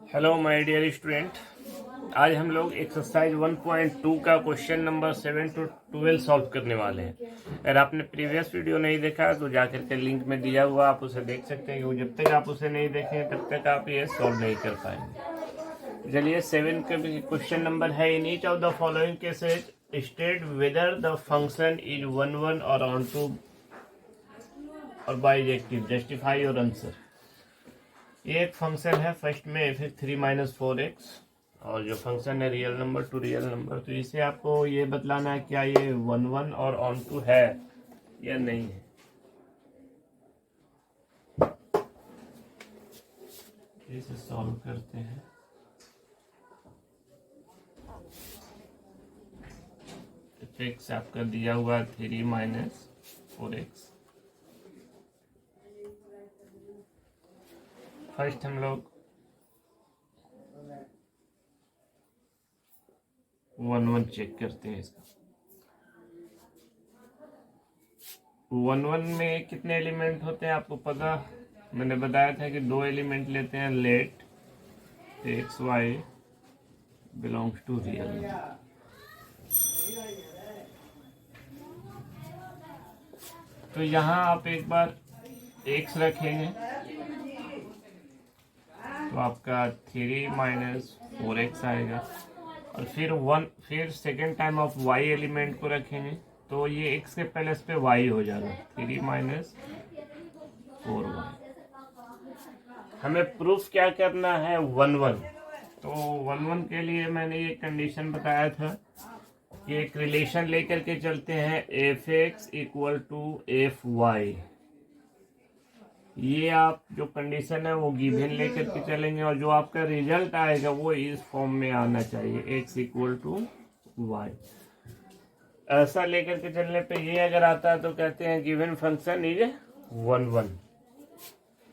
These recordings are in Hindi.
Hello my dear student. आज हम लोग एक्सरसाइज 1.2 का क्वेश्चन नंबर 7 to 12 सॉल्व करने वाले हैं। अगर आपने प्रीवियस वीडियो नहीं देखा तो जाकर के लिंक में दिया हुआ आप उसे देख सकते हैं, क्योंकि जब तक आप उसे नहीं देखें तब तक आप ये सॉल्व नहीं कर पाएंगे। चलिए 7 का क्वेश्चन नंबर है, in each of the following cases state whether the function is 1 और ऑन टू और बाइजेक्टिव, जस्टिफाई और आंसर। ये एक फंक्शन है, फर्स्ट में f(3-4x) और जो फंक्शन है real number to real number, तो इसे आपको ये बतलाना है क्या ये 1 और ऑन टू है या नहीं है। इसे सॉल्व करते हैं। f(x) आपका दिया हुआ 3-4x। फर्स्ट हम लोग 1 चेक करते हैं। इसका 1 में कितने एलिमेंट होते हैं आपको पता, मैंने बताया था कि 2 एलिमेंट लेते हैं, let X Y belongs to real. तो यहाँ आप एक बार एक्स रखेंगे तो आपका 3-4x आएगा, और फिर सेकेंड टाइम आप y एलिमेंट को रखेंगे तो ये x के प्लस पे y हो जाएगा, 3-4y। हमें प्रूफ क्या करना है 1 तो 1 के लिए मैंने ये कंडीशन बताया था कि एक रिलेशन लेकर के चलते हैं, f(x) = f(y). ये आप जो कंडीशन है वो गिवन लेकर के चलेंगे, और जो आपका रिजल्ट आएगा वो इस फॉर्म में आना चाहिए, x = y। ऐसा लेकर के चलने पे ये अगर आता है तो कहते हैं गिवन फंक्शन इज 1।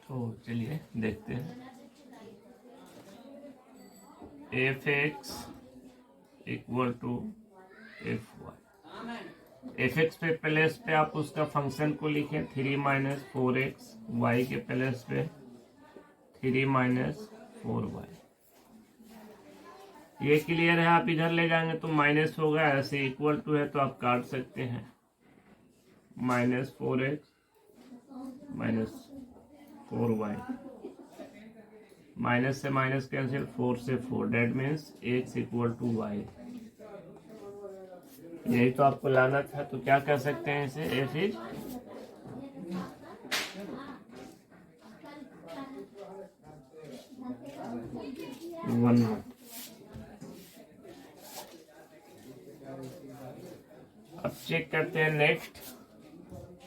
तो चलिए देखते हैं। f(x) = f(y). f(x) पे प्लस पे आप उसका फंक्शन को लिखें 3-4x, y के प्लस पे 3-4y। ये क्लियर है। आप इधर ले जाएंगे तो माइनस होगा, ऐसे इक्वल टू है तो आप काट सकते हैं, -4x -4y, माइनस से माइनस कैंसिल, 4 से 4, डेट मीन्स x = y। यही तो आपको लाना था, तो क्या कर सकते हैं इसे, f इज 1। अब चेक करते हैं next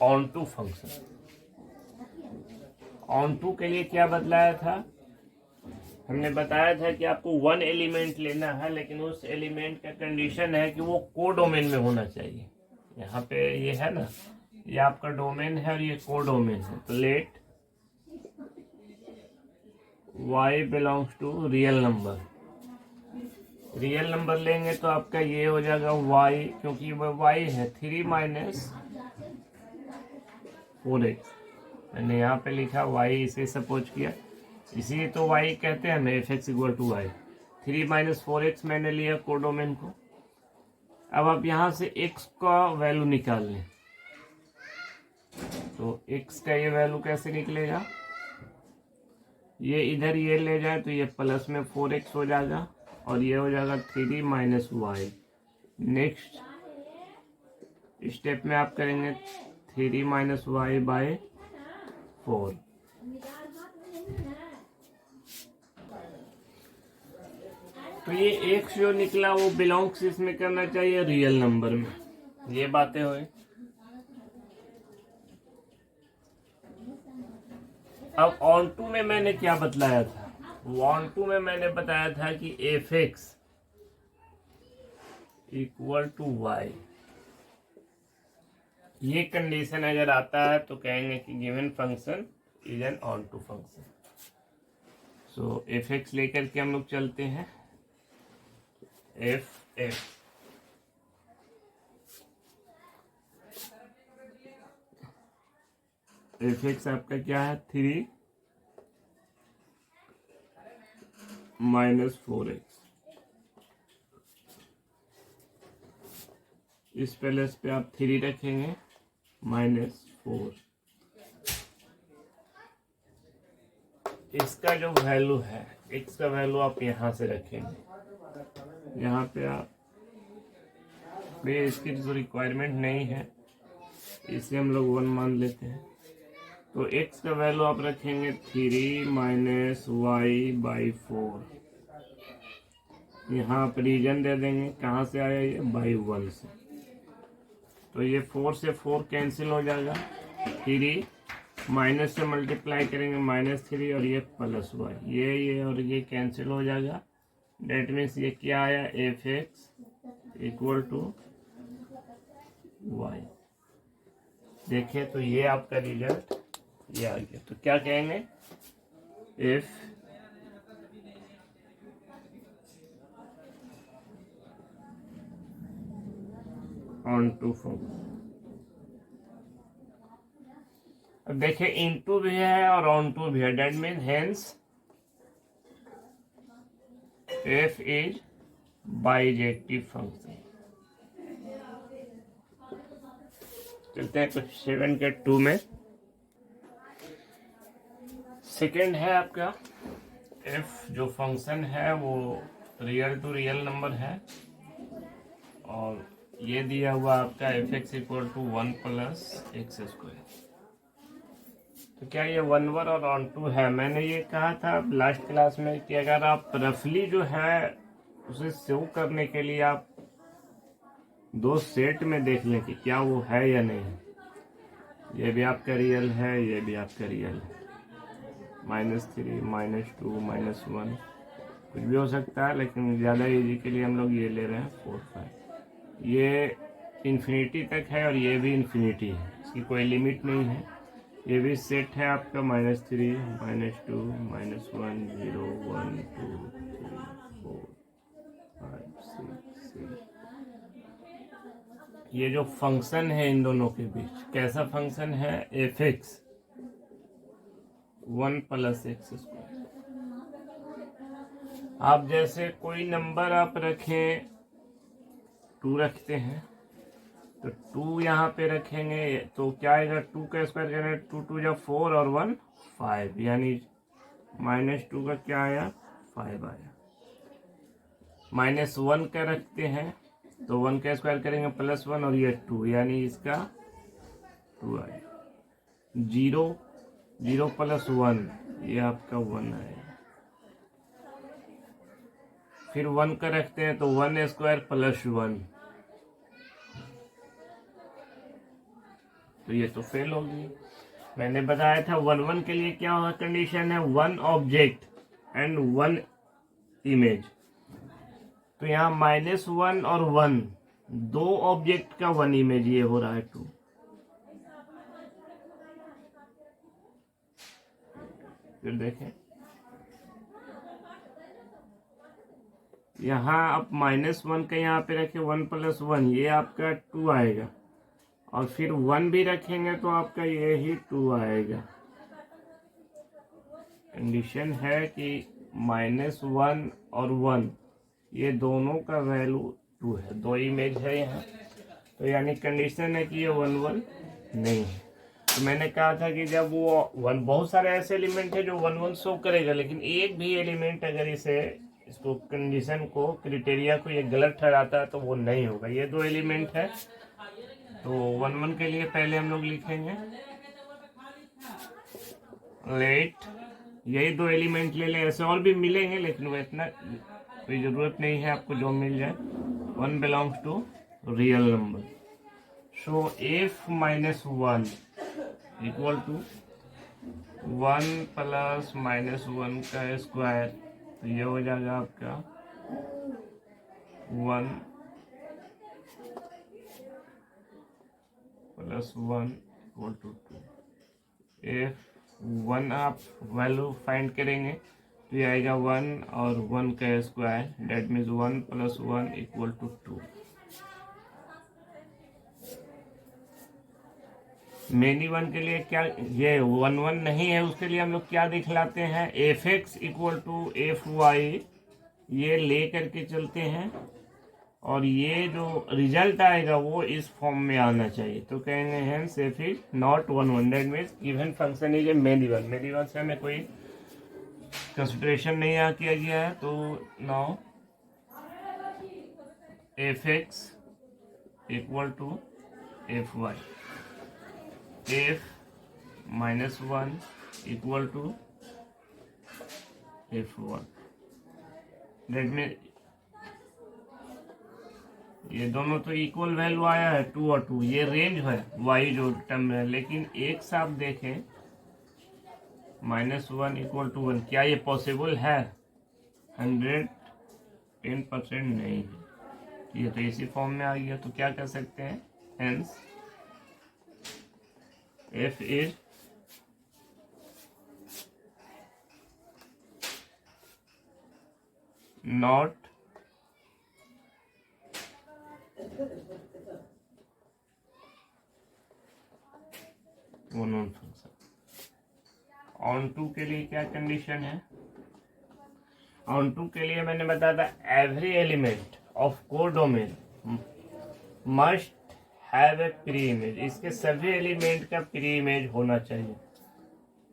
onto function. Onto के लिए क्या बतलाया था, हमने बताया था कि आपको 1 एलिमेंट लेना है, लेकिन उस एलिमेंट का कंडीशन है कि वो कोडोमेन में होना चाहिए। यहाँ पे ये है ना, ये आपका डोमेन है और ये कोडोमेन है। तो let y belongs to real number. Real number लेंगे तो आपका ये हो जाएगा y, क्योंकि वह y है 3-4x। मैंने यहाँ पे लिखा y, इसे सपोज किया, इसीलिए तो y कहते हैं हमें f(x) = y। 3-4x मैंने लिया कोडोमेन को। अब आप यहाँ से x का वैल्यू निकाल लें, तो x का ये वैल्यू कैसे निकलेगा, ये इधर ये ले जाए तो ये प्लस में 4x हो जाएगा, और ये हो जाएगा 3-y। नेक्स्ट स्टेप में आप करेंगे 3-y/4। तो ये x जो निकला वो बिलोंग्स इसमें करना चाहिए रियल नंबर में। ये बातें हुई। अब ऑन टू में मैंने क्या बतलाया था, ऑन टू में मैंने बताया था कि f(x) = y। ये कंडीशन अगर आता है तो कहेंगे कि given function is an onto function. So f(x) लेकर के हम लोग चलते हैं, f(x) आपका क्या है, 3 माइनस 4x। इस प्लस पे आप 3 रखेंगे, -4। इसका जो वैल्यू है, x का वैल्यू आप यहाँ से रखेंगे। यहाँ पे आप इसकी जो रिक्वायरमेंट नहीं है, इसे हम लोग 1 मान लेते हैं। तो x का वैल्यू आप रखेंगे 3 - y/4। यहाँ आप रीजन दे देंगे, कहाँ से आया ये, /1 से। तो ये 4 से 4 कैंसिल हो जाएगा, 3 माइनस से मल्टीप्लाई करेंगे -3 और ये +y, ये और ये कैंसिल हो जाएगा। डेट मीन्स ये क्या आया, f(x) = y। देखिए तो ये आपका रिजल्ट ये आ गया। तो क्या कहेंगे, f onto फंक्शन। अब देखिए इनटू भी है और ऑनटू भी है, that mean hence f is bijective function. चलते हैं क्वेश्चन 7 के 2 में। सेकेंड है आपका f जो फंक्शन है वो रियल टू रियल नंबर है, और ये दिया हुआ आपका f(x) = 1 + x²। तो क्या ये 1 और ऑन टू है? मैंने ये कहा था लास्ट क्लास में कि अगर आप रफली जो है उसे शो करने के लिए आप 2 सेट में देख लें कि क्या वो है या नहीं है। ये भी आपका रियल है, ये भी आपका रियल है, -3 -2 -1 कुछ भी हो सकता है, लेकिन ज़्यादा इजी के लिए हम लोग ये ले रहे हैं 4 5। ये इन्फिनिटी तक है और ये भी इन्फिनिटी है, इसकी कोई लिमिट नहीं है। ये भी सेट है आपका -3 -2 -1 0 1 2 3 4 5 6 7। ये जो फंक्शन है इन दोनों के बीच कैसा फंक्शन है, f(x) 1 + x²। आप जैसे कोई नंबर आप रखें, 2 रखते हैं तो 2 यहाँ पे रखेंगे तो क्या आएगा, 2 का स्क्वायर करेंगे, 2 2 जा 4 और 1 5, यानी -2 का क्या आया, 5 आया। -1 का रखते हैं तो 1 का स्क्वायर करेंगे +1 और ये 2, यानी इसका 2 आया। 0 0 + 1 ये आपका 1 आएगा। फिर 1 का रखते हैं तो 1² + 1, तो ये तो फेल होगी। मैंने बताया था 1 1 के लिए क्या कंडीशन है, 1 ऑब्जेक्ट एंड 1 इमेज। तो यहाँ -1 और 1 2 ऑब्जेक्ट का 1 इमेज, ये हो रहा है 2। फिर देखें यहाँ आप -1 का यहाँ पे रखें 1 + 1, ये आपका 2 आएगा, और फिर 1 भी रखेंगे तो आपका ये ही 2 आएगा। कंडीशन है कि -1 और 1 ये दोनों का वैल्यू 2 है, 2 इमेज है यहाँ। तो यानी कंडीशन है कि ये 1 1 नहीं है। तो मैंने कहा था कि जब वो 1, बहुत सारे ऐसे एलिमेंट है जो 1 1 शो करेगा, लेकिन एक भी एलिमेंट अगर इसको कंडीशन को, क्राइटेरिया को ये गलत ठहराता है तो वो नहीं होगा। ये 2 एलिमेंट है, तो 1 1 के लिए पहले हम लोग लिखेंगे लेट, यही 2 एलिमेंट ले लें। ऐसे और भी मिलेंगे लेकिन वो इतना कोई ज़रूरत नहीं है, आपको जो मिल जाए। 1 belongs to real number, so f - 1 = 1 + -1 का स्क्वायर, तो ये हो जाएगा आपका 1 + 1 = 2। f(1) आप वैल्यू फाइंड करेंगे तो ये आएगा 1 और 1 का स्क्वायर, डेट मीन्स 1 + 1 = 2। मेनी 1 के लिए क्या, ये 1 1 नहीं है, उसके लिए हम लोग क्या दिखलाते हैं, f(x) = fy ये ले करके चलते हैं और ये जो रिजल्ट आएगा वो इस फॉर्म में आना चाहिए। तो कहेंगे hence F is not 100 means given function is a मेडिवन। मेडिवन से हमें कोई कंसिडरेशन नहीं किया गया है। तो now F x equal to F Y, F -1 equal to F1। That में ये दोनों तो इक्वल वैल्यू आया है 2 और 2, ये रेंज है y जो टर्म है। लेकिन एक से आप देखें -1 इक्वल टू 1, क्या ये पॉसिबल है? 110% नहीं है। ये तो इसी फॉर्म में आ गया। तो क्या कर सकते हैं? Hence f is not non function. Onto के लिए क्या कंडीशन है? ऑन टू के लिए मैंने बताया था every element of codomain must have a pre image. इसके सभी एलिमेंट का प्री इमेज होना चाहिए।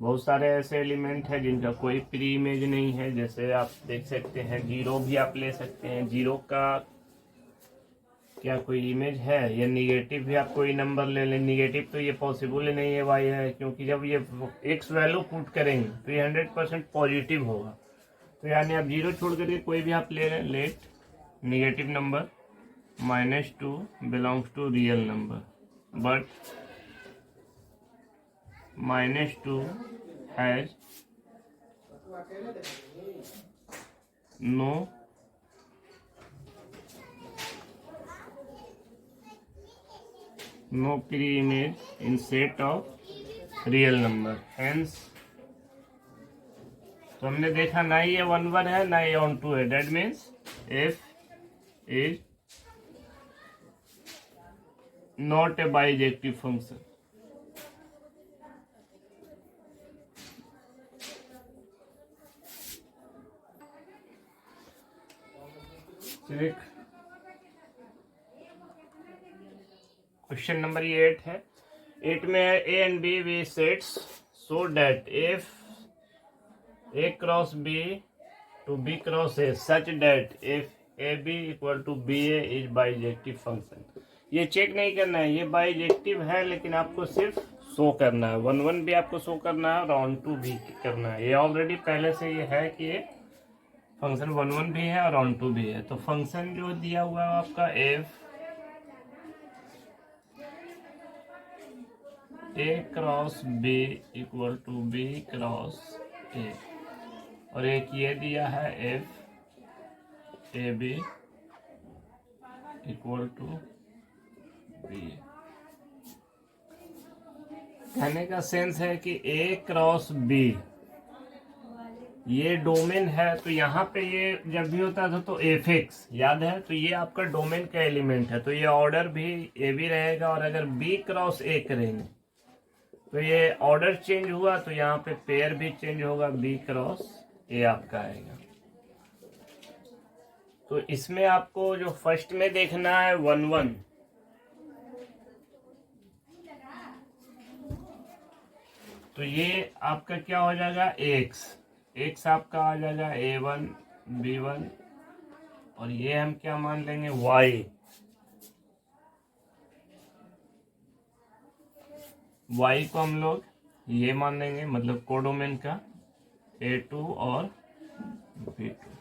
बहुत सारे ऐसे एलिमेंट हैं जिनका कोई प्री इमेज नहीं है। जैसे आप देख सकते हैं 0 भी आप ले सकते हैं। 0 का क्या कोई इमेज है? या निगेटिव भी आप कोई नंबर ले लें। निगेटिव तो ये पॉसिबल ही नहीं है वाई है, क्योंकि जब ये एक्स वैल्यू पुट करेंगे तो ये 100% पॉजिटिव होगा। तो यानी आप 0 छोड़ करके कोई भी आप ले लें। Let negative number -2 belongs to real number, but -2 has no pre-image in set of real number, hence तो हमने देखा ना ये 1 है ना ये ऑन टू है। That means f is not a bijective function। Question number 8 है। 8 में है A and B be sets so that if A cross B to B cross A such that if A B equal to B A is bijective function. ये चेक नहीं करना है ये बाइजेक्टिव है, लेकिन आपको सिर्फ शो करना है। 1 भी आपको शो करना है और ऑन टू भी करना है। ये ऑलरेडी पहले से ये है कि ये फंक्शन 1 भी है और ऑन टू भी है। तो फंक्शन जो दिया हुआ है आपका F A cross B equal to B cross A, और एक ये दिया है F A B equal to B. कहने का सेंस है कि ए क्रॉस बी ये डोमेन है। तो यहाँ पे ये जब भी होता था तो एफ एक्स याद है, तो ये आपका डोमेन का एलिमेंट है। तो ये ऑर्डर भी ए बी रहेगा। और अगर बी क्रॉस ए करेंगे तो ये ऑर्डर चेंज हुआ तो यहाँ पे पेयर भी चेंज होगा, बी क्रॉस ए आपका आएगा। तो इसमें आपको जो फर्स्ट में देखना है 1 तो ये आपका क्या हो जाएगा? एक्स आपका आ जाएगा A1 B1, और ये हम क्या मान लेंगे? y को हम लोग ये मान लेंगे, मतलब कोडोमेन का A2 और B2।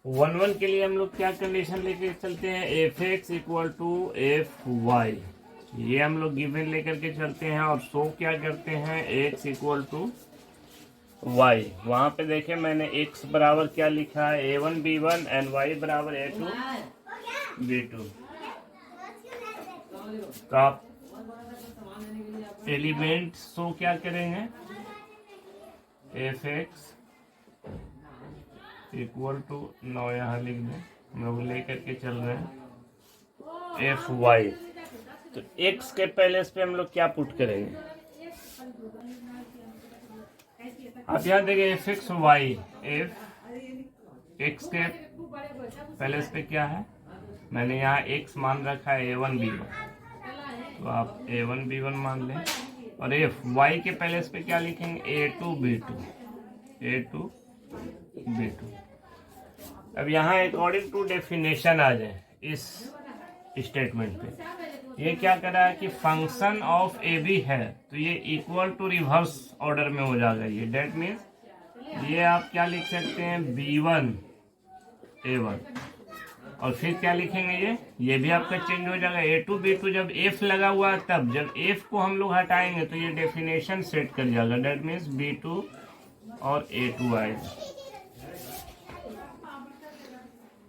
वन के लिए हम लोग क्या कंडीशन लेके चलते हैं? F x equal to F Y, ये हम लोग गिवन लेकर के चलते हैं। और शो क्या करते हैं? X equal to y. वहां पे देखे मैंने एक्स बराबर क्या लिखा है? A1 B1 एंड वाई बराबर A2 B2। तो आप एलिमेंट शो क्या करेंगे? एफ एक्स इक्वल टू 9 यहाँ लिख दें, हम लोग ले करके चल रहे हैं एफ वाई। तो एक्स के पहले इस पे हम लोग क्या पुट करेंगे? आप यहाँ देखिए f x y, f x के पहले इस पे क्या है, मैंने यहाँ एक्स मान रखा है A1 B1, तो आप A1 B1 मान लें। और एफ वाई के पहले इस पे क्या लिखेंगे, A2 B2, A2 B2। अब यहाँ अकॉर्डिंग टू डेफिनेशन आ जाए इस स्टेटमेंट पे, ये क्या कर रहा है कि फंक्शन ऑफ ए बी है तो ये इक्वल टू रिवर्स ऑर्डर में हो जाएगा ये। डेट मीन्स ये आप क्या लिख सकते हैं, B1 A1, और फिर क्या लिखेंगे, ये भी आपका चेंज हो जाएगा A2 B2। जब F लगा हुआ है तब, जब F को हम लोग हटाएंगे तो ये डेफिनेशन सेट कर जाएगा। डेट मीन्स B2 और A2 आएगा।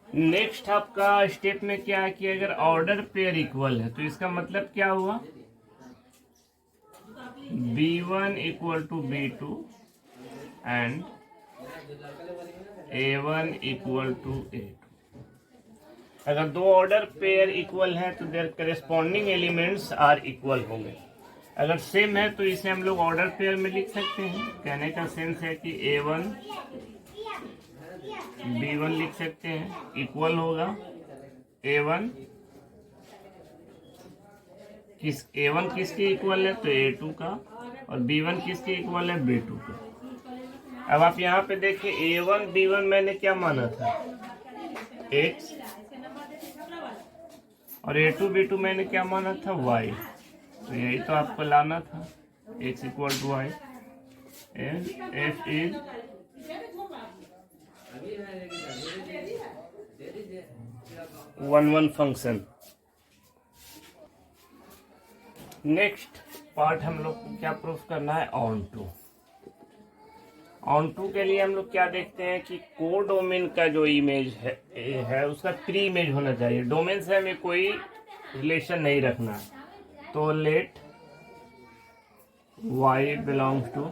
नेक्स्ट आपका स्टेप में क्या है कि अगर ऑर्डर पेयर इक्वल है तो इसका मतलब क्या हुआ, B1 equal to B2 and A1 equal to A2। अगर दो ऑर्डर पेयर इक्वल है तो there corresponding elements are equal होंगे। अगर सेम है तो इसे हम लोग ऑर्डर पेयर में लिख सकते हैं। कहने का सेंस है कि A1 B1 लिख सकते हैं, इक्वल होगा A1 किसके इक्वल है, तो A2 का, और B1 किसके इक्वल है, B2 का। अब आप यहाँ पे देखिए A1 B1 मैंने क्या माना था, X, और A2 B2 मैंने क्या माना था, Y। तो यही तो आपको लाना था, X equal to Y। F is 1 1 function. Next part हम लोग को क्या प्रूफ करना है, ऑन टू। ऑन टू के लिए हम लोग क्या देखते हैं कि कोडोमेन का जो इमेज है उसका प्री इमेज होना चाहिए। डोमेन से हमें कोई रिलेशन नहीं रखना है। तो लेट y बिलोंग्स टू,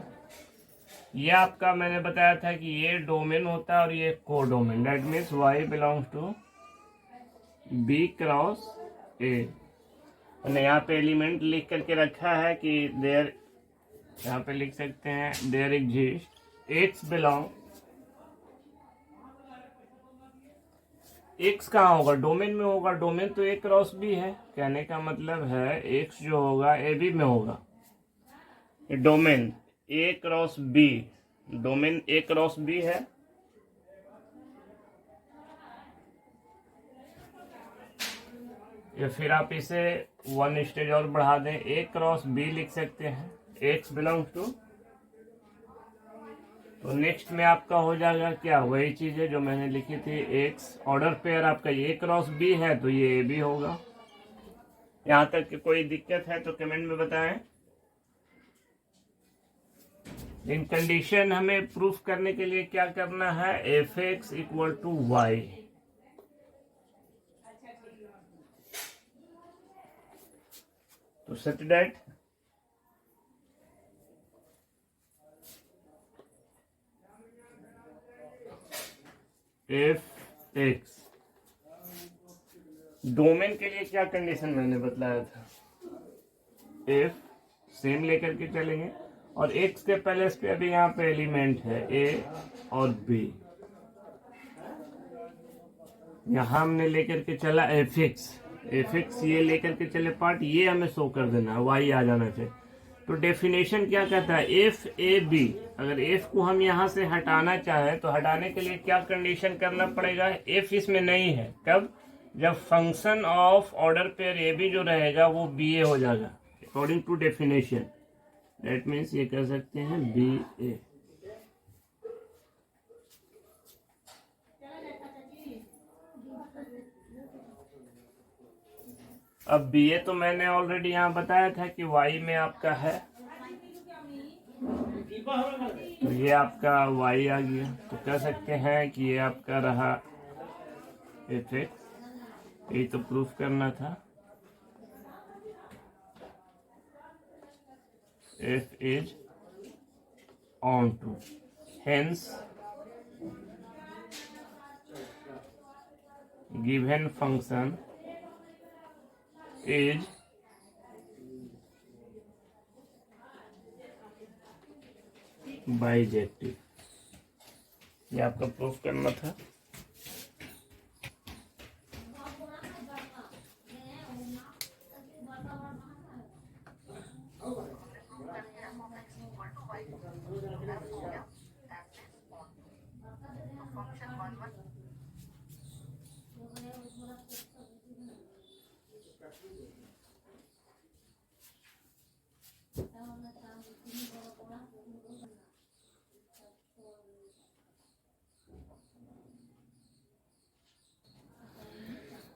ये आपका मैंने बताया था कि ये डोमेन होता है और ये codomain. That means y belongs to B cross A। मैंने यहाँ पे एलिमेंट लिख करके रखा है कि देयर, यहाँ पे लिख सकते हैं there exist x belong, x कहाँ होगा, डोमेन में होगा। डोमेन तो A क्रॉस B है। कहने का मतलब है x जो होगा AB में होगा। Domain A cross B, domain A cross B है, या फिर आप इसे 1 स्टेज और बढ़ा दें, A क्रॉस B लिख सकते हैं, x बिलोंग्स टू। तो नेक्स्ट में आपका हो जाएगा क्या, वही चीज है जो मैंने लिखी थी, x ऑर्डर पेयर आपका A क्रॉस B है तो ये AB होगा। यहाँ तक कि कोई दिक्कत है तो कमेंट में बताएं। इन कंडीशन हमें प्रूफ करने के लिए क्या करना है, f(x) इक्वल टू y। तो सच दैट f(x), डोमेन के लिए क्या कंडीशन मैंने बताया था, f सेम लेकर के चलेंगे और x के पहले पे अभी यहाँ पे एलिमेंट है a और b। यहाँ हमने लेकर के चला f(x) ये लेकर के चले पार्ट, ये हमें शो कर देना है, y आ जाना चाहिए। तो डेफिनेशन क्या कहता है, f(a)(b), अगर f को हम यहाँ से हटाना चाहे तो हटाने के लिए क्या कंडीशन करना पड़ेगा, f इसमें नहीं है। कब, जब function of order pair AB जो रहेगा वो BA हो जाएगा according to definition. That means ये कर सकते हैं BA। अब BA तो मैंने ऑलरेडी यहाँ बताया था कि y में आपका है, तो ये आपका y आ गया। तो कह सकते हैं कि ये आपका रहा f(x), यही तो प्रूफ करना था। f is on to, hence given function is bijective, ये आपका प्रूफ करना था।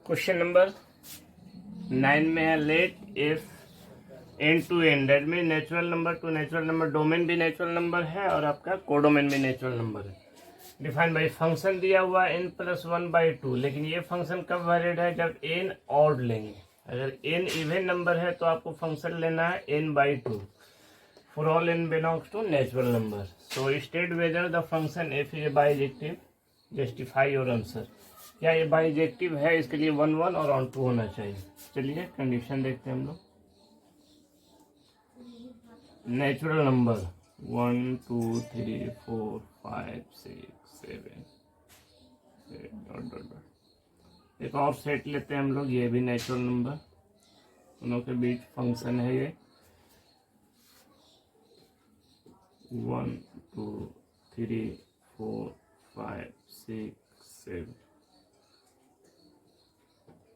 क्वेश्चन नंबर 9 में है let F N to N, that में natural number to natural number, domain भी नेचुरल नंबर है और आपका कोडोमेन भी नेचुरल नंबर है। डिफाइन बाई फंक्शन दिया हुआ n+1/2, लेकिन ये फंक्शन कब वैलिड है? जब n ऑड लेंगे। अगर n इवन नंबर है तो आपको फंक्शन लेना है n/2 for all n belongs to natural number. So state whether the function f is bijective, justify your answer. क्या ये बाइजेक्टिव है? इसके लिए 1 1 और ऑन 2 होना चाहिए। चलिए कंडीशन देखते हैं हम लोग। नेचुरल नंबर 1 2 3 4 5 6 7 8 एक और सेट लेते हैं हम लोग, ये भी नेचुरल नंबर, दोनों के बीच फंक्शन है ये 1 2 3 4 5 6 7,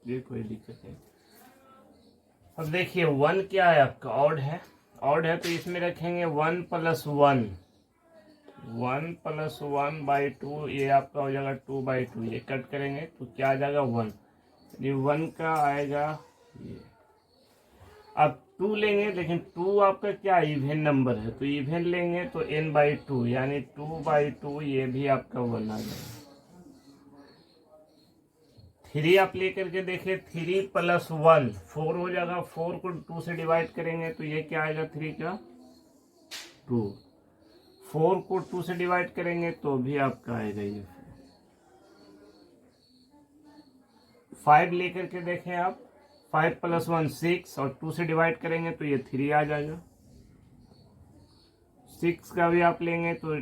ये कोई दिक्कत नहीं। अब देखिए 1 क्या है आपका? ऑड है, ऑड है तो इसमें रखेंगे 1 + 1, 1 + 1/2, ये आपका हो जाएगा 2/2, ये कट करेंगे तो क्या आ जाएगा 1, ये 1 का आएगा ये। अब 2 लेंगे, लेकिन 2 आपका क्या इवेन नंबर है, तो इवेन लेंगे तो n/2 यानी 2/2, ये भी आपका 1 आ जाएगा। 3 आप लेकर के देखिए, 3 + 1 4 हो जाएगा, 4 को 2 से डिवाइड करेंगे तो ये क्या आएगा 3 का 2, 4 को 2 से डिवाइड करेंगे तो भी आपका आएगा ये 5 लेकर के देखें आप, 5 + 1 6 और 2 से डिवाइड करेंगे तो ये 3 आ जाएगा। 6 का भी आप लेंगे तो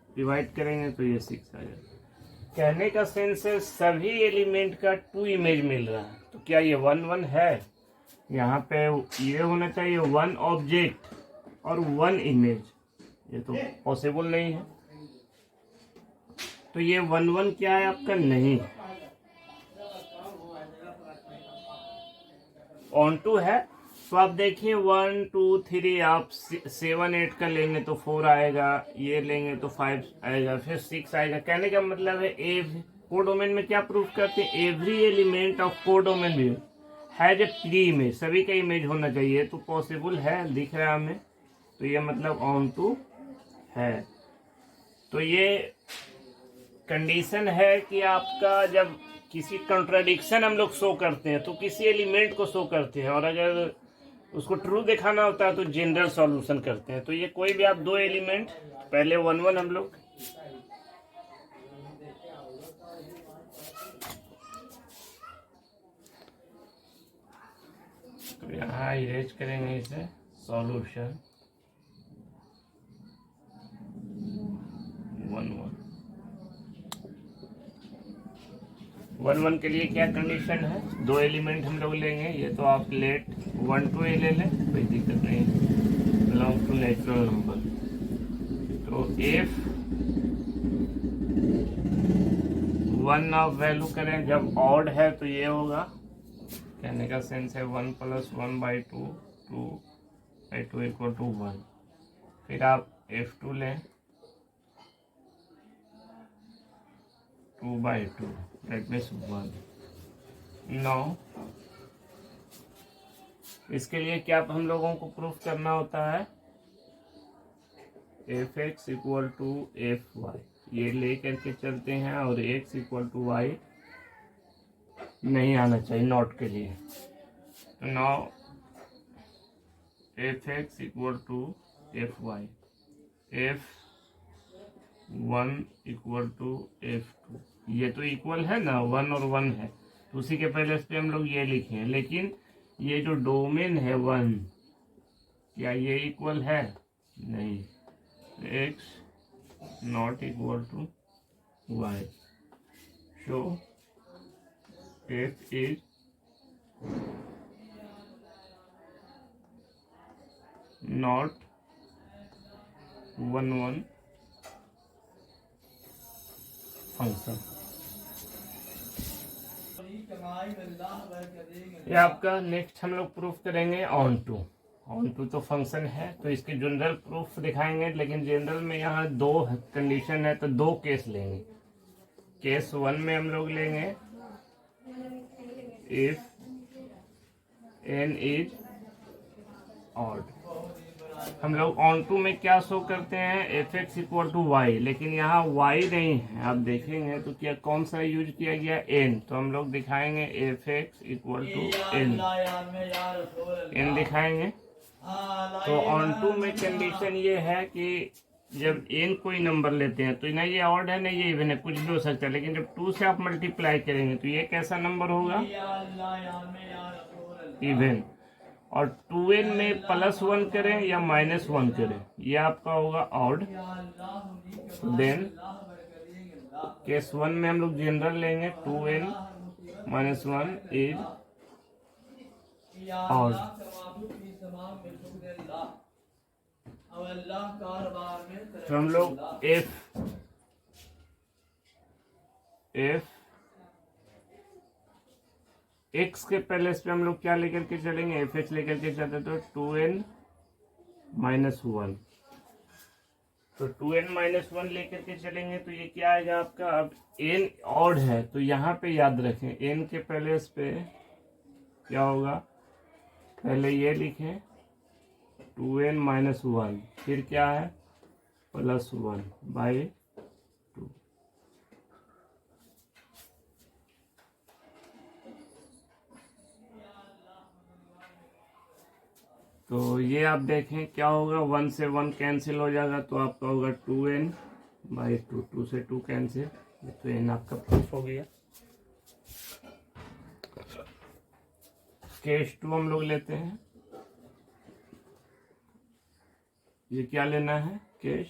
डिवाइड करेंगे तो ये 6 आ जाएगा। कहने का सेंस है सभी एलिमेंट का 2 इमेज मिल रहा है, तो क्या ये 1 1 है? यहाँ पे ये होना चाहिए 1 ऑब्जेक्ट और 1 इमेज, ये तो पॉसिबल नहीं है। तो ये 1 1 क्या है आपका? नहीं, ऑन टू है। तो आप देखिए 1 2 3 आप 7 8 का लेंगे तो 4 आएगा, ये लेंगे तो 5 आएगा, फिर 6 आएगा। कहने का मतलब है कोडोमेन में क्या प्रूफ करते हैं? एवरी एलिमेंट ऑफ कोडोमेन भी हैज ए प्री इमेज, सभी का इमेज होना चाहिए, तो पॉसिबल है, दिख रहा है हमें, तो ये मतलब ऑन टू है। तो ये कंडीशन है कि आपका जब किसी कंट्राडिक्शन हम लोग शो करते हैं तो किसी एलिमेंट को शो करते हैं, और अगर उसको ट्रू दिखाना होता है तो जनरल सॉल्यूशन करते हैं। तो ये कोई भी आप 2 एलिमेंट, पहले 1 1 हम लोग तो यहाँ इरेज करेंगे इसे, सॉल्यूशन 1 1 के लिए क्या कंडीशन है? 2 एलिमेंट हम लोग लेंगे, ये तो आप लेट 1 2 ए ले लें, कोई दिक्कत नहीं, बिलोंग टू नेचुरल नंबर। तो इफ 1 आप वैल्यू करें, जब ऑड है तो ये होगा, कहने का सेंस है 1 + 1/2, 2/2 = 1। फिर आप f2 लें 2/2, दैट मीन्स 1। नाउ इसके लिए क्या हम लोगों को प्रूफ करना होता है? f(x = fy), ये ले करके चलते हैं, और x = y नहीं आना चाहिए नॉट के लिए। तो now f(x = fy), f(1 = f2), ये तो इक्वल है ना, 1 और 1 है, तो उसी के पहले इस पे हम लोग ये लिखे हैं। लेकिन ये जो डोमेन है 1, क्या ये इक्वल है? नहीं, x not equal to y. So f is not 1 function. ये आपका नेक्स्ट हम लोग प्रूफ करेंगे ऑन टू तो फंक्शन है, तो इसके जनरल प्रूफ दिखाएंगे, लेकिन जनरल में यहाँ दो कंडीशन है तो दो केस लेंगे। केस 1 में हम लोग लेंगे इफ n इज ऑड। हम लोग ऑन टू में क्या शो करते हैं, F x equal to y, लेकिन यहाँ y नहीं है। आप देखेंगे तो क्या कौन सा यूज किया गया, n, तो हम लोग दिखाएंगे f x equal to n दिखाएंगे। तो ऑन टू में कंडीशन ये है कि जब n कोई नंबर लेते हैं तो ना ये ऑड है ना ये इवन है, कुछ भी हो सकता है, लेकिन जब 2 से आप मल्टीप्लाई करेंगे तो ये कैसा नंबर होगा, इवन। और 2n में +1 करें या -1 करें, ये आपका होगा ऑड। देन केस 1 में हम लोग जनरल लेंगे 2n -1 इज ऑड। तो हम लोग एफ एक्स के पहले इस पे हम लोग क्या लेकर के चलेंगे, एफ एक्स लेकर के चलते तो 2n -1, तो 2n -1 लेकर के चलेंगे तो ये क्या आएगा आपका। अब n ऑड है तो यहाँ पे याद रखें n के पहले इस पे क्या होगा, पहले ये लिखें 2n -1, फिर क्या है +1/2। तो ये आप देखें क्या होगा, 1 से 1 कैंसिल हो जाएगा तो आपका होगा 2n/2, 2 से 2 कैंसिल, तो n आपका प्रूफ हो गया। केस 2 हम लोग लेते हैं, ये क्या लेना है, केस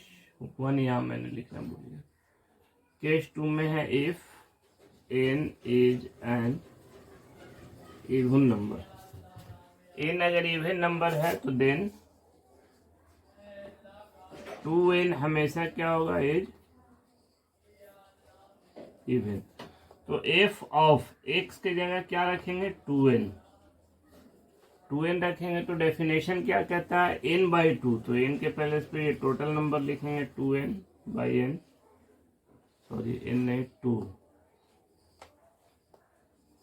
1 यहाँ मैंने लिखना भूल गया। केस 2 में है if n is an even number, n अगर इवन नंबर है तो देन 2n हमेशा क्या होगा, इज इवन। तो f ऑफ x की जगह क्या रखेंगे, 2n रखेंगे तो डेफिनेशन क्या कहता है, n/2, तो n के पहले इस पे ये टोटल नंबर लिखेंगे 2n/n, सॉरी n नहीं 2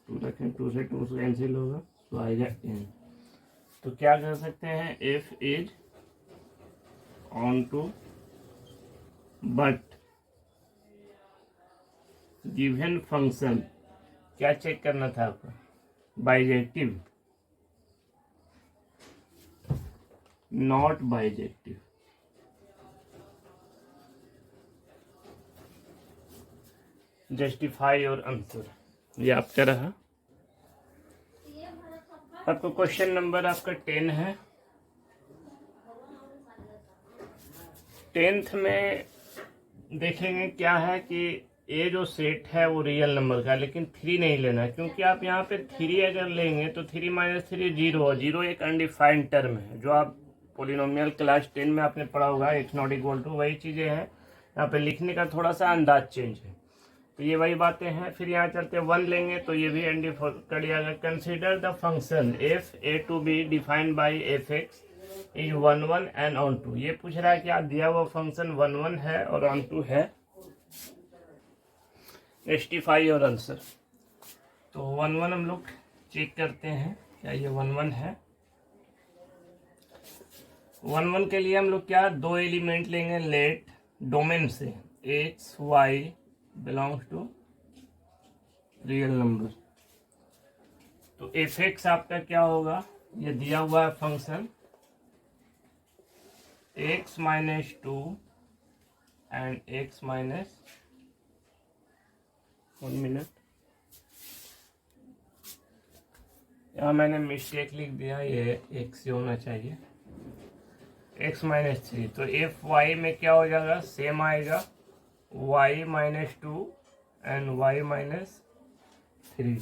रखें, 2 से 2 कैंसिल होगा तो आएगा n। तो क्या कर सकते हैं, f is onto but given function, क्या चेक करना था आपको, bijective not bijective. Justify your answer, ये आपका रहा। आपको क्वेश्चन नंबर आपका 10 है। 10th में देखेंगे क्या है कि ये जो सेट है वो रियल नंबर का है, लेकिन 3 नहीं लेना है, क्योंकि आप यहाँ पे 3 अगर लेंगे तो 3 - 3 0, 0 एक अनडिफाइंड टर्म है, जो आप पोलिनोमियल क्लास 10 में आपने पढ़ा होगा, x नॉट इक्वल टू, वही चीज़ें हैं। यहाँ पे लिखने का थोड़ा सा अंदाज चेंज है, तो ये वही बातें हैं। फिर यहाँ चलते 1 लेंगे तो ये भी कर दिया। Consider the function f A to B defined by f x is 1 1 and onto. ये पूछ रहा है कि आप दिया हुआ फंक्शन 1 1 है और ऑन टू है, जस्टिफाई और आंसर। तो 1 1 हम लोग चेक करते हैं, क्या ये 1 1 है। 1 1 के लिए हम लोग क्या, 2 एलिमेंट लेंगे लेट डोमेन से, x Y belongs to real number. तो एफ एक्स आपका क्या होगा, ये दिया हुआ है function x -2 and x minus 1 minute, यहाँ मैंने मिस्टेक लिख दिया, ये x से होना चाहिए। एक्स माइनस थ्री, तो एफ वाई में क्या हो जाएगा, सेम आएगा, y minus two and y minus three.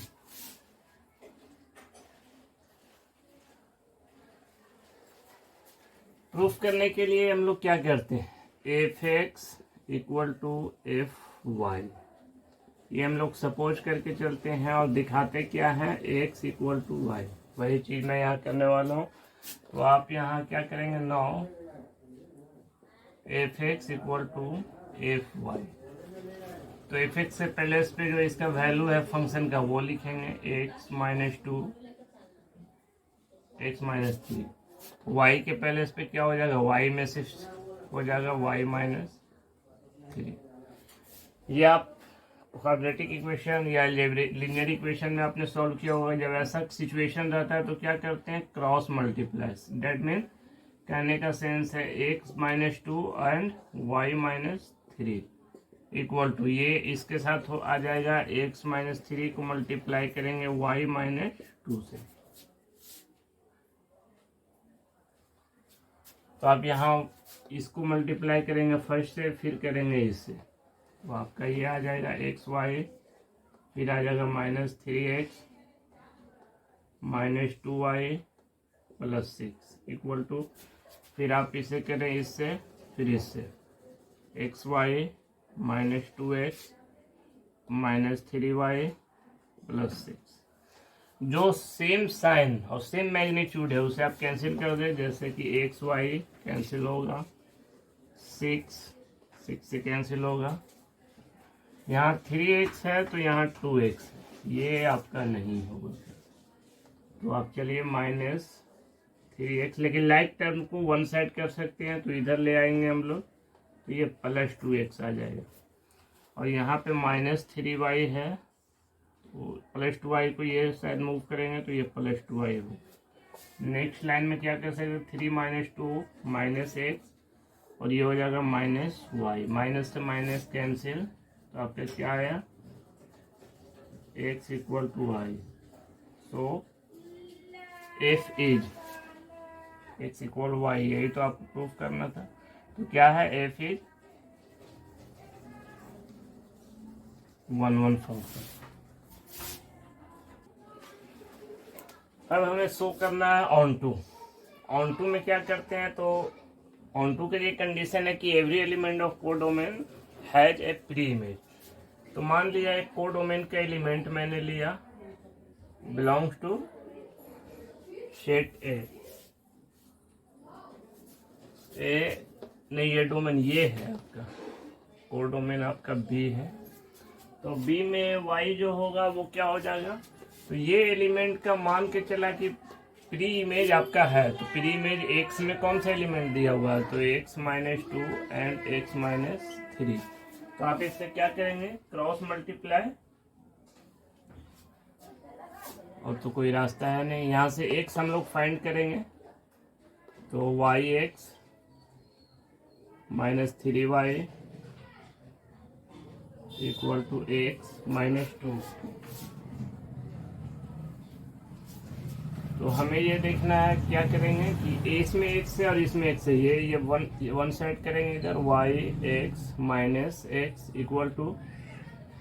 Proof करने के लिए हम लोग क्या करते हैं, F x equal to F Y, ये हम लोग सपोज करके चलते हैं और दिखाते क्या है, एक्स इक्वल टू वाई। वही चीज मैं यहाँ करने वाला हूँ। तो आप यहाँ क्या करेंगे, now F x equal to F y, तो एफ एक्स से पहले इस पे जो इसका वैल्यू है फंक्शन का वो लिखेंगे, x minus two x minus three. Y के पहले इस पे क्या हो जाएगा, वाई में से हो जाएगा वाई माइनस थ्री। ये आप क्वाड्रेटिक इक्वेशन या लीनियर इक्वेशन में आपने सॉल्व किया होगा। जब ऐसा सिचुएशन रहता है तो क्या करते हैं, क्रॉस मल्टीप्लाई। डेट मीन कहने का सेंस है x minus two and y minus three equal to, ये इसके साथ आ जाएगा, एक्स माइनस थ्री को मल्टीप्लाई करेंगे वाई माइनस टू से। तो आप यहाँ इसको मल्टीप्लाई करेंगे फर्स्ट से, फिर करेंगे इससे, तो आपका ये आ जाएगा एक्स वाई, फिर आ जाएगा minus three x minus two y plus six equal to, फिर आप इसे करें इससे, फिर इससे, x y minus two x minus three y plus six. जो सेम साइन और सेम मैग्नीट्यूड है उसे आप कैंसिल कर दे, जैसे कि एक्स वाई कैंसिल होगा, सिक्स सिक्स से कैंसिल होगा, यहाँ थ्री एक्स है तो यहाँ टू एक्स है, ये आपका नहीं होगा। तो आप चलिए माइनस थ्री एक्स, लेकिन लाइक टर्म को वन साइड कर सकते हैं तो इधर ले आएंगे हम लोग, तो ये प्लस टू एक्स आ जाएगा। और यहाँ पे माइनस थ्री वाई है, तो प्लस टू वाई को ये साइड मूव करेंगे तो ये प्लस टू वाई हो। नेक्स्ट लाइन में क्या कर सकते, three minus two minus x, और ये हो जाएगा माइनस वाई, माइनस से माइनस कैंसिल, तो आपका क्या आया, x equal to y. So f is x equal to, y तो आपको प्रूफ करना था। तो क्या है, एफ इज 1 1 फंक्शन। अब हमें शो करना है ऑन टू। ऑन टू में क्या करते हैं, तो ऑन टू के लिए कंडीशन है कि every element of codomain has a pre image. तो मान लिया एक कोडोमेन का एलिमेंट मैंने लिया, बिलोंग्स टू सेट ए नहीं, ये डोमेन ये है आपका, कोडोमेन आपका बी है, तो बी में वाई जो होगा वो क्या हो जाएगा, तो ये एलिमेंट का मान के चला कि प्री इमेज आपका है, तो प्री इमेज एक्स में कौन सा एलिमेंट दिया हुआ है, तो x minus two and x minus three. तो आप इससे क्या करेंगे, क्रॉस मल्टीप्लाई, और तो कोई रास्ता है नहीं, यहाँ से एक्स हम लोग फाइंड करेंगे, तो y x minus three y equal to x minus two. तो हमें ये देखना है क्या करेंगे कि इसमें एक्स से और इसमें एक्स से, ये वन साइड करेंगे इधर, y x minus x equal to,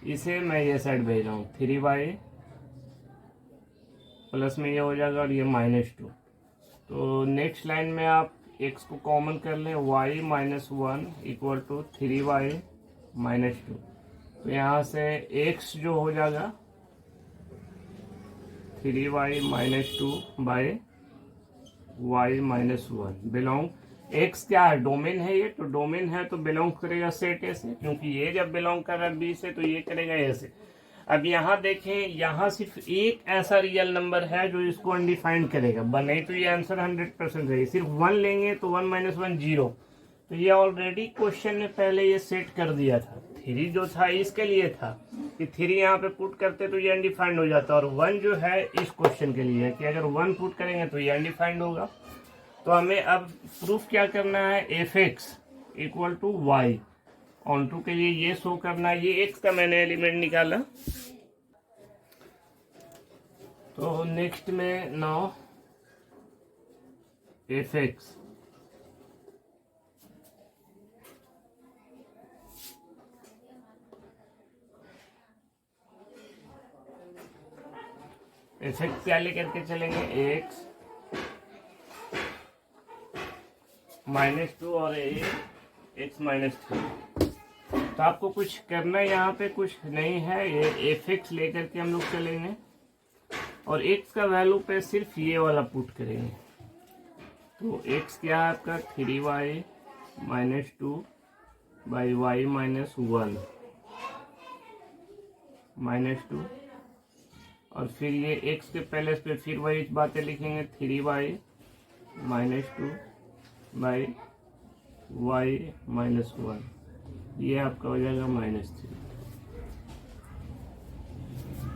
इसे मैं ये साइड भेज रहा हूँ, थ्री वाई प्लस में ये हो जाएगा और ये माइनस टू। तो नेक्स्ट लाइन में आप एक्स को कॉमन कर लें, y minus one equal to three y minus two. तो यहाँ से एक्स जो हो जाएगा three y minus two by y minus one, belong, x क्या है, डोमेन है ये, तो डोमेन है तो बिलोंग करेगा सेट ए से, क्योंकि ये जब बिलोंग कर रहा है बी से तो ये करेगा ए से। अब यहाँ देखें, यहाँ सिर्फ एक ऐसा रियल नंबर है जो इसको अनडिफाइंड करेगा, बने तो ये आंसर 100% रहेगी, सिर्फ वन लेंगे तो वन माइनस वन जीरो, तो ये ऑलरेडी क्वेश्चन ने पहले ये सेट कर दिया था। थ्री जो था इसके लिए था कि थ्री यहाँ पे पुट करते तो ये अनडिफाइंड हो जाता, और वन जो है इस क्वेश्चन के लिए है कि अगर वन पुट करेंगे तो ये अनडिफाइंड होगा। तो हमें अब प्रूफ क्या करना है, f x equal to y, onto के लिए ये शो करना है, ये एक्स का मैंने एलिमेंट निकाला। तो नेक्स्ट में नाउ एफ एक्स इफेक्ट क्या लेकर के चलेंगे, x -2 और x -3। तो आपको कुछ करना यहाँ पे कुछ नहीं है, ये एफ लेकर के हम लोग चलेंगे और x का वैल्यू पे सिर्फ ये वाला पुट करेंगे। तो x क्या है आपका 3y -2 बाई y -1 -2, और फिर ये x के पहले पे फिर वही बातें लिखेंगे 3y -2 बाई y -1, ये आपका हो जाएगा -3।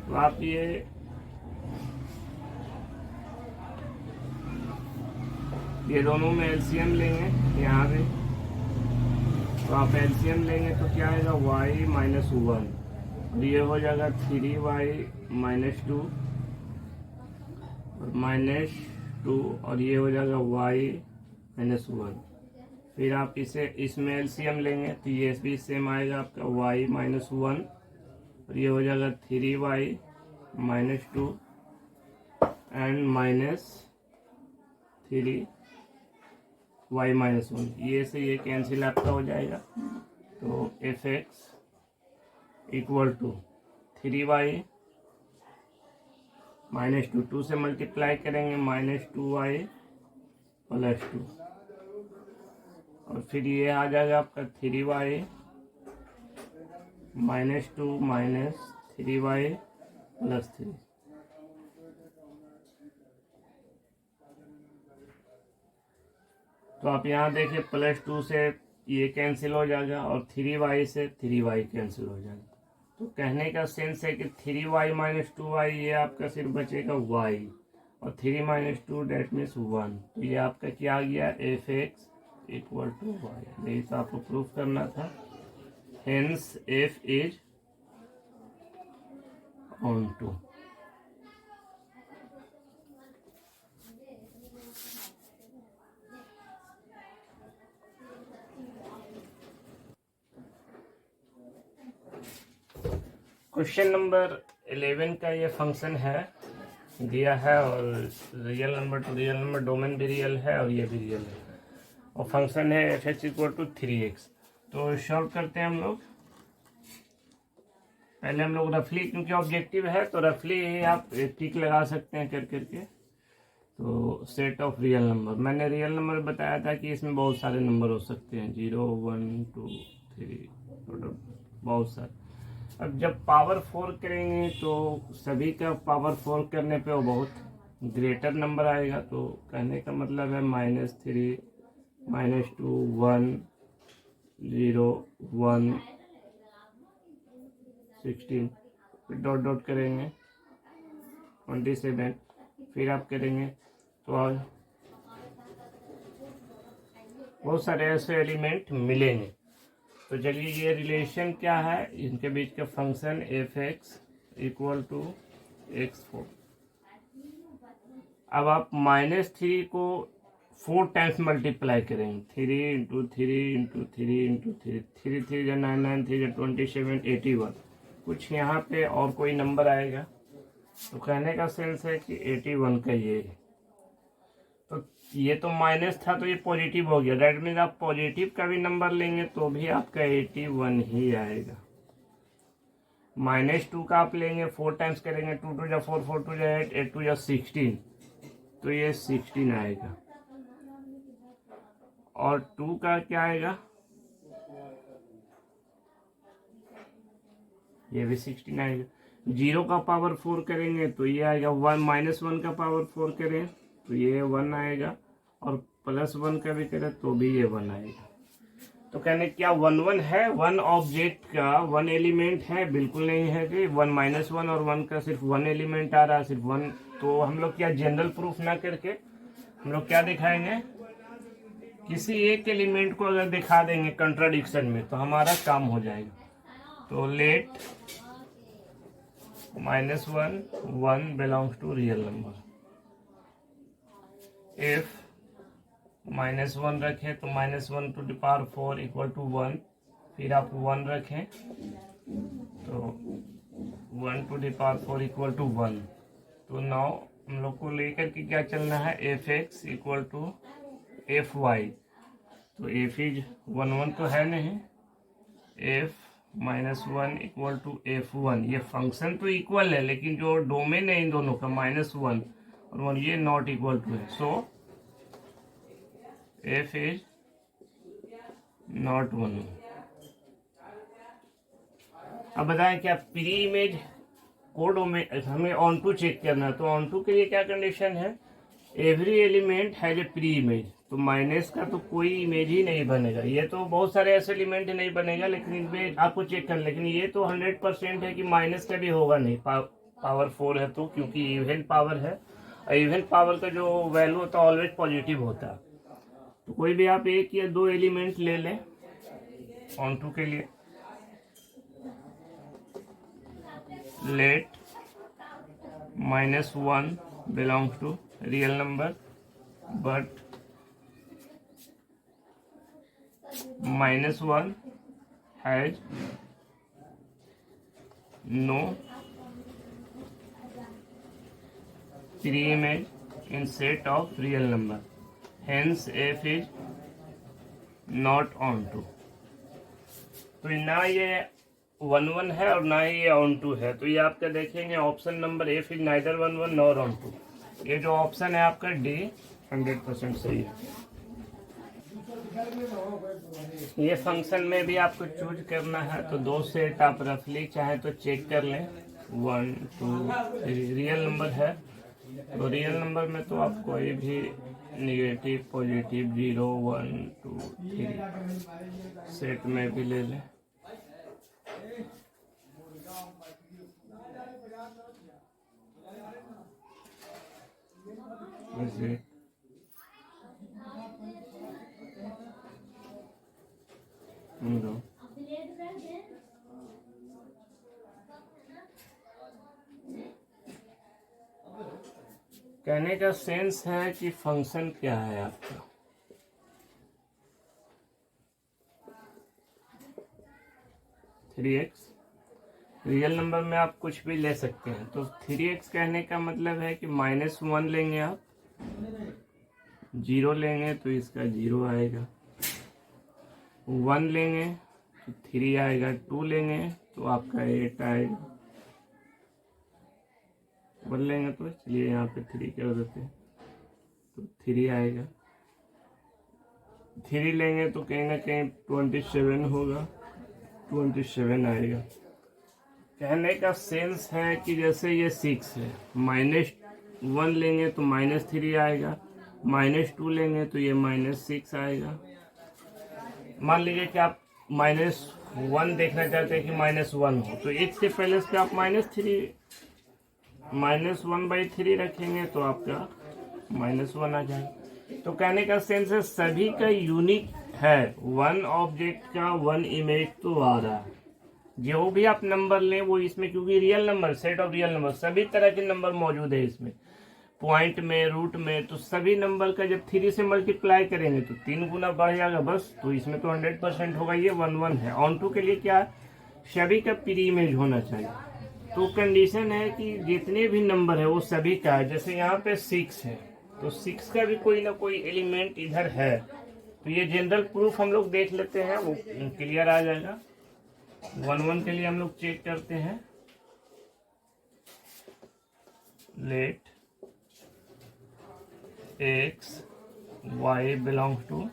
तो आप ये दोनों में एलसीएम लेंगे यहाँ पे, तो आप एलसीएम लेंगे तो क्या आएगा y -1, और ये हो जाएगा 3y -2 और -2, और ये हो जाएगा y -1। फिर आप इसे इसमें एलसीएम लेंगे तो ये भी सेम आएगा आपका y -1, और ये हो जाएगा 3y -2 एंड -3y -1, ये से ये कैंसिल आपका हो जाएगा। तो fx इक्वल टू 3y -2 से मल्टीप्लाई करेंगे -2y + 2, और फिर ये आ जाएगा आपका 3y -2 -3y + 3। तो आप यहाँ देखिए +2 से ये कैंसिल हो जाएगा और 3y से 3y कैंसिल हो जाएगा। तो कहने का सेंस है कि 3y - 2y ये आपका सिर्फ बचेगा y, और 3 - 2 डेट मीन्स 1। तो ये आपका क्या आ गया fx इक्वल टू y। यही तो आपको प्रूफ करना था, hence f is onto. Question number 11 का ये फंक्शन है दिया है, और real number to real number domain भी रियल है और ये भी रियल है, और फंक्शन है f(x = 3x)। तो सॉल्व करते हैं हम लोग। पहले हम लोग रफली, क्योंकि ऑब्जेक्टिव है तो रफली आप टिक लगा सकते हैं कर करके। तो सेट ऑफ रियल नंबर, मैंने रियल नंबर बताया था कि इसमें बहुत सारे नंबर हो सकते हैं, 0 1 2 3, बहुत सारे। अब जब पावर 4 करेंगे तो सभी का पावर 4 करने पे वो बहुत ग्रेटर नंबर आएगा। तो कहने का मतलब है -3 -2 1 0 1 16, फिर डॉट डॉट करेंगे 27, फिर आप करेंगे तो बहुत सारे ऐसे एलिमेंट मिलेंगे। तो चलिए ये रिलेशन क्या है इनके बीच का, function fx equal to x4। अब आप -3 को 4 टाइम्स मल्टीप्लाई करेंगे, 3 × 3 × 3 × 3, 3 3 9 9 3 27 81, कुछ यहाँ पे और कोई नंबर आएगा। तो कहने का सेंस है कि 81 का ये है। तो ये तो माइनस था तो ये पॉजिटिव हो गया, दैट मीन्स आप पॉजिटिव का भी नंबर लेंगे तो भी आपका 81 ही आएगा। -2 का आप लेंगे 4 टाइम्स करेंगे, 2 2 जा 4 4 2 जा 8 8 2 जा 16, तो ये 16 आएगा। और 2 का क्या आएगा, ये भी 16 आएगा। 0 का पावर 4 करेंगे तो ये आएगा 1, -1 का पावर 4 करें तो ये 1 आएगा, और +1 का भी करें तो भी ये 1 आएगा। तो कहने क्या 1 1 है, 1 ऑब्जेक्ट का 1 एलिमेंट है, बिल्कुल नहीं है कि 1 -1 और 1 का सिर्फ 1 एलिमेंट आ रहा है, सिर्फ 1। तो हम लोग क्या जनरल प्रूफ ना करके हम लोग क्या दिखाएंगे, किसी एक एलिमेंट को अगर दिखा देंगे कंट्राडिक्शन में तो हमारा काम हो जाएगा। तो let -1 1 belongs to real number. If -1 रखें तो -1 to the power 4 equal to 1, फिर आप 1 रखें तो 1 to the power 4 equal to 1, तो नाउ हम लोग को लेकर के क्या चलना है, f x equal to F y. तो एफ इज 1 1 तो है नहीं, एफ -1 इक्वल टू F1। ये फंक्शन तो इक्वल है लेकिन जो डोमेन है इन दोनों का -1 और 1 ये नॉट इक्वल टू है। सो एफ इज नॉट 1। अब बताएं क्या प्री इमेज कोड में हमें ऑन टू चेक करना है। तो ऑन टू के लिए क्या कंडीशन है, every element has a pre image. तो माइनस का तो कोई इमेज ही नहीं बनेगा। ये तो बहुत सारे ऐसे एलिमेंट नहीं बनेगा लेकिन इनमें आपको चेक करना, लेकिन ये तो 100% है कि माइनस का भी होगा नहीं, पावर 4 है तो, क्योंकि इवन पावर है और इवन पावर का जो वैल्यू होता है ऑलवेज पॉजिटिव होता है। तो कोई भी आप 1 या 2 एलिमेंट ले लें ऑन टू के लिए। Let -1 belongs to real number but -1 has no pre-image in set of real number, hence f is not onto। तो ना ये 1 1 है और ना ही ये onto है। तो ये आपका देखेंगे option number F is neither 1 1 nor onto। ये जो ऑप्शन है आपका डी 100% सही है। ये फंक्शन में भी आपको चूज करना है तो 2 सेट आप रफली चाहे तो चेक कर लें, 1 2 3 रियल नंबर है। तो रियल नंबर में तो आप कोई भी निगेटिव पॉजिटिव 0 1 2 3 सेट में भी ले लें। वैसे कहने का सेंस है कि फंक्शन क्या है आपका, थ्री एक्स। रियल नंबर में आप कुछ भी ले सकते हैं। तो 3x कहने का मतलब है कि -1 लेंगे आप, 0 लेंगे तो इसका 0 आएगा, 1 लेंगे तो 3 आएगा, 2 लेंगे तो आपका 8 आएगा, 1 लेंगे तो चलिए यहाँ पे 3 कर देते हैं तो 3 आएगा, 3 लेंगे तो कहीं ना कहीं 27 होगा, 27 आएगा। कहने का सेंस है कि जैसे ये 6 है, -1 लेंगे तो -3 आएगा, -2 लेंगे तो ये -6 आएगा। मान लीजिए कि आप -1 देखना चाहते हैं कि -1 हो तो x के पहले से आप -1/3 रखेंगे तो आपका -1 आ जाएगा। तो कहने का सेंस है सभी का यूनिक है, 1 ऑब्जेक्ट का 1 इमेज तो आ रहा है। जो भी आप नंबर लें वो इसमें, क्योंकि real number set of real number सभी तरह के नंबर मौजूद है इसमें, पॉइंट में रूट में, तो सभी नंबर का जब 3 से मल्टीप्लाई करेंगे तो 3 गुना बढ़ जाएगा बस। तो इसमें तो 100% होगा, ये 1 1 है। ऑन टू के लिए क्या है, सभी का प्री इमेज होना चाहिए। तो कंडीशन है कि जितने भी नंबर है वो सभी का है। जैसे यहाँ पे 6 है तो 6 का भी कोई ना कोई एलिमेंट इधर है। तो ये जनरल प्रूफ हम लोग देख लेते हैं, वो क्लियर आ जाएगा। 1 1 के लिए हम लोग चेक करते हैं, let x y belongs to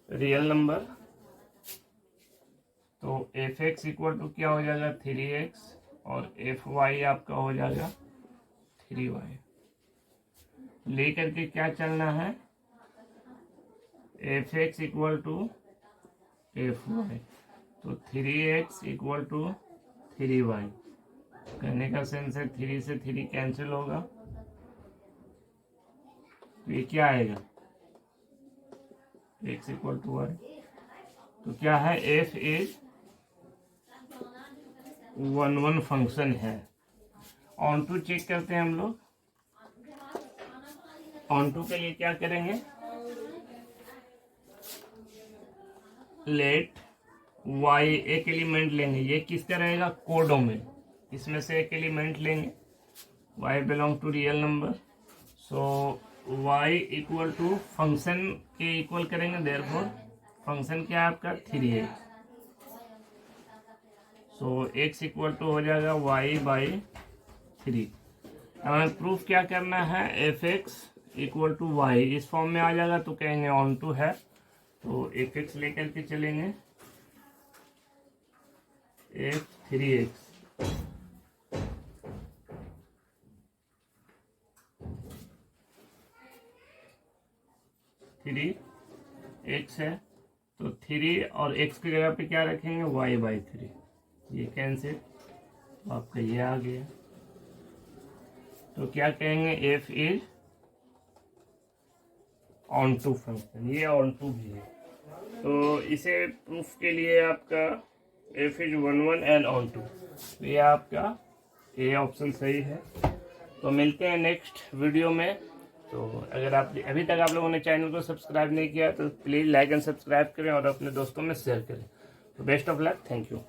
real number. तो एफ एक्स इक्वल टू क्या हो जाएगा, 3x और एफ वाई आपका हो जाएगा 3y। लेकर के क्या चलना है, f x equal to F y, तो 3x इक्वल टू 3y। कहने का सेंस है 3 से 3 कैंसिल होगा तो ये क्या आएगा, x इक्वल टू वाई। तो क्या है, f इज 1 1 फंक्शन है। ऑन टू चेक करते हैं हम लोग। ऑन टू के लिए क्या करेंगे, लेट y एक एलिमेंट लेंगे, ये किसका रहेगा, कोडोमेन। इसमें से एक एलिमेंट लेंगे y belong to real number, so y equal to function के इक्वल करेंगे, देयरफॉर फंक्शन क्या है आपका 3x, so x equal to हो जाएगा y/3। अब हमें प्रूफ क्या करना है, f(x) इक्वल टू y इस फॉर्म में आ जाएगा तो कहेंगे ऑन टू है, तो f(x) लेकर के चलेंगे, f(3x) 3x है, तो 3 और x की जगह पे क्या रखेंगे y/3, ये कैंसिल, तो आपका ये आ गया। तो क्या कहेंगे, f is onto function, ये ऑन टू भी है, तो इसे प्रूफ के लिए आपका f is 1 1 and onto, तो ये आपका ए ऑप्शन सही है। तो मिलते हैं नेक्स्ट वीडियो में। तो अगर आप अभी तक आप लोगों ने चैनल को सब्सक्राइब नहीं किया तो प्लीज़ लाइक एंड सब्सक्राइब करें और अपने दोस्तों में शेयर करें। तो best of luck, thank you.